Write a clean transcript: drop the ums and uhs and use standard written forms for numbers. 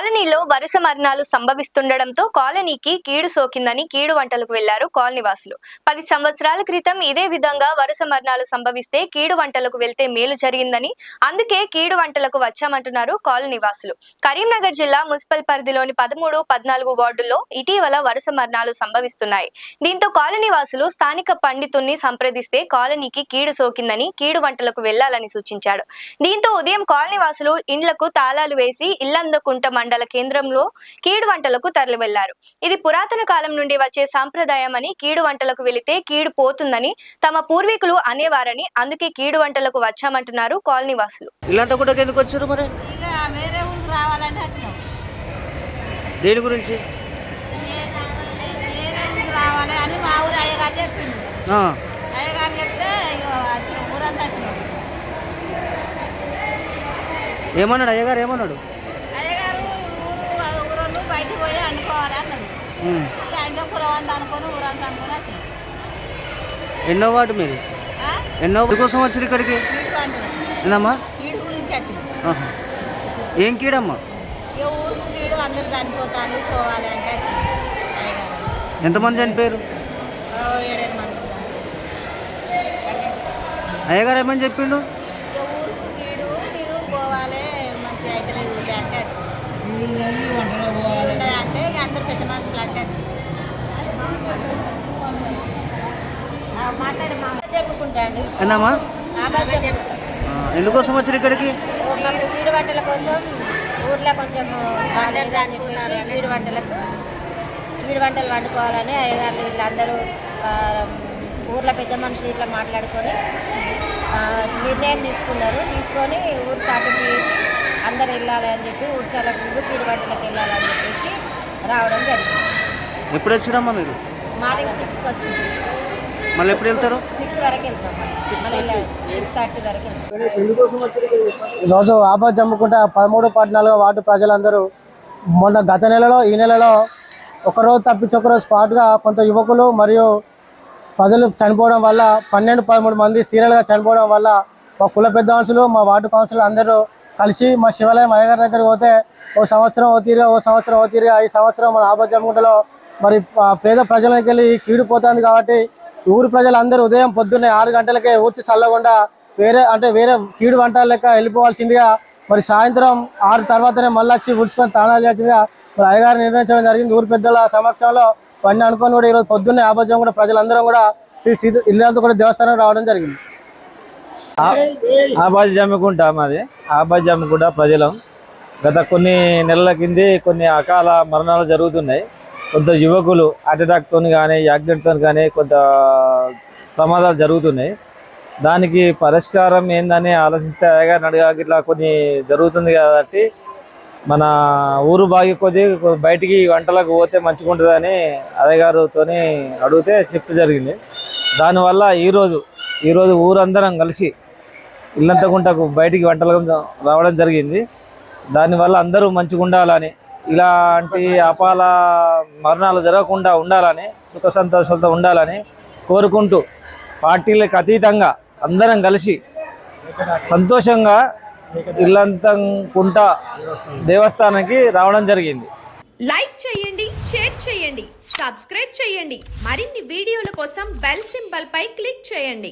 కాలనీలో వరుస మరణాలు సంభవిస్తుండటంతో కాలనీకి కీడు సోకిందని కీడు వంటలకు వెళ్లారు కాలనీవాసులు. 10 సంవత్సరాల క్రితం ఇదే విధంగా వరుస మరణాలు సంభవిస్తే కీడు వంటలకు వెళ్తే మేలు జరిగిందని, అందుకే కీడు వంటలకు వచ్చామంటున్నారు కాలనీవాసులు. కరీంనగర్ జిల్లా మున్సిపల్ పరిధిలోని 13, 14 వార్డుల్లో ఇటీవల వరుస మరణాలు సంభవిస్తున్నాయి. దీంతో కాలనీవాసులు స్థానిక పండితుణ్ణి సంప్రదిస్తే కాలనీకి కీడు సోకిందని, కీడు వంటలకు వెళ్లాలని సూచించాడు. దీంతో ఉదయం కాలనీవాసులు ఇండ్లకు తాళాలు వేసి ఇల్లందుకుంట మండల కేంద్రంలో కీడు వంటలకు తరలి వెళ్లారు. ఇది పురాతన కాలం నుండి వచ్చే సాంప్రదాయం అని, కీడు వంటలకు వెళితే కీడు పోతుందని తమ పూర్వీకులు అనేవారని, అందుకే కీడు వంటలకు వచ్చామంటున్నారు కాలనీవాసులు. దేని గురించి ఏమన్నాడు అయ్యగారు? ఏమన్నాడు? బయటికి పోయి అనుకోవాలి అన్నాడు. ఇంకా పురవంత అనుకొని ఊరంతా అనుకొని వచ్చింది. ఎన్నో వాటి మీరు ఎన్నో కోసం వచ్చారు ఇక్కడికి? ఏందమ్మా? కీడు గురించి వచ్చింది. ఏం కీడమ్మా? ఊరుకు కీడు, అందరు చనిపోతాను పోవాలి అంటే ఎంతమంది చనిపోయారు? 7 మంది. అయ్యగారు ఏమని చెప్పిండు? ఊరుకు కీడు, మీరు పోవాలి మంచిగా అయితే ఊళ్ళే అంటే అంటే ఇక అందరు పెద్ద మనుషులు అంటే మాట్లాడి చెప్పుకుంటాండి. ఏందమ్మా? ఎందుకోసం వచ్చారు ఇక్కడికి? కీడు వంటల కోసం ఊర్లో కొంచెం కీడు వంటలు వండుకోవాలని అయ్యగారులు వీళ్ళందరూ ఊర్లో పెద్ద మనుషులు ఇట్లా మాట్లాడుకొని నిర్ణయం తీసుకొని ఊరు స్టార్టింగ్ చేసి అందరు వెళ్ళాలి అని చెప్పి ఊడ్చాలకు ముందు కీడు వంటలకు వెళ్ళాలని చెప్పేసి రావడం జరిగింది. ఎప్పుడు వచ్చారమ్మా మీరు? మార్నింగ్ 6కి వచ్చింది. మళ్ళీ ఎప్పుడు వెళ్తారు? 6 వరకు వెళ్తాం. మళ్ళీ 6:30 వరకు వెళ్తాం. ఈరోజు ఆబాద్ జమ్ముకుంట 13, 14 వార్డు ప్రజలందరూ మొన్న గత నెలలో ఈ నెలలో ఒకరోజు తప్పించి ఒకరోజు స్పాట్గా కొంత యువకులు మరియు ప్రజలు చనిపోవడం వల్ల 12, 13 మంది సీరియల్గా చనిపోవడం వల్ల మా కుల పెద్ద మనుషులు, మా వార్డు కౌన్సిలర్ అందరూ కలిసి మా శివాలయం అయ్యగారి దగ్గరికి పోతే ఓ సంవత్సరం ఓతీరుగా ఈ సంవత్సరం మన ఆబాద్ జమ్ముకుంటలో మరి పేద ప్రజలకి వెళ్ళి కీడు పోతుంది కాబట్టి ఊరు ప్రజలందరూ ఉదయం పొద్దున్నే 6 గంటలకే ఊర్చి చల్లకుండా వేరే కీడు వంటల లెక్క వెళ్ళిపోవాల్సిందిగా, మరి సాయంత్రం 6 తర్వాతనే మళ్ళీ వచ్చి ఉడుచుకొని తాళాలు చేసిందిగా మరి అయ్యగారు నిర్ణయించడం జరిగింది. ఊరు పెద్దల సమక్షంలో పని అనుకొని కూడా ఈరోజు పొద్దున్నే ఆబాద్ జమ్ముకుంట ప్రజలందరం కూడా ఇల్లంతా కూడా దేవస్థానం రావడం జరిగింది. ఆబాద్ జమ్ముకుంట మాది. ఆబాద్ జమ్ముకుంట ప్రజలం గత కొన్ని నెలల కింది కొన్ని అకాల మరణాలు జరుగుతున్నాయి. కొంత యువకులు హార్ట్ అటాక్తో కానీ యాక్సిడెంట్తో కానీ కొంత ప్రమాదాలు జరుగుతున్నాయి. దానికి పరిష్కారం ఏందని ఆలోచిస్తే అయ్యగారిని అడిగాక ఇట్లా కొన్ని జరుగుతుంది కాబట్టి మన ఊరు బాగి కొద్ది బయటికి వంటలకు పోతే మంచిగా ఉంటుందని అయ్యగారితో అడిగితే చెప్పి జరిగింది. దానివల్ల ఈరోజు ఊరందరం కలిసి ఇల్లంతకుంటకు బయటికి వంటలకు రావడం జరిగింది. దానివల్ల అందరూ మంచిగా ఉండాలని, ఇలాంటి అపాల మరణాలు జరగకుండా ఉండాలని, సుఖ సంతోషాలతో ఉండాలని కోరుకుంటూ పార్టీలకు అతీతంగా అందరం కలిసి సంతోషంగా ఇల్లంతకుంట దేవస్థానానికి రావడం జరిగింది. లైక్ చేయండి, షేర్ చేయండి, సబ్స్క్రైబ్ చేయండి. మరిన్ని వీడియోల కోసం బెల్ సింబల్ పై క్లిక్ చేయండి.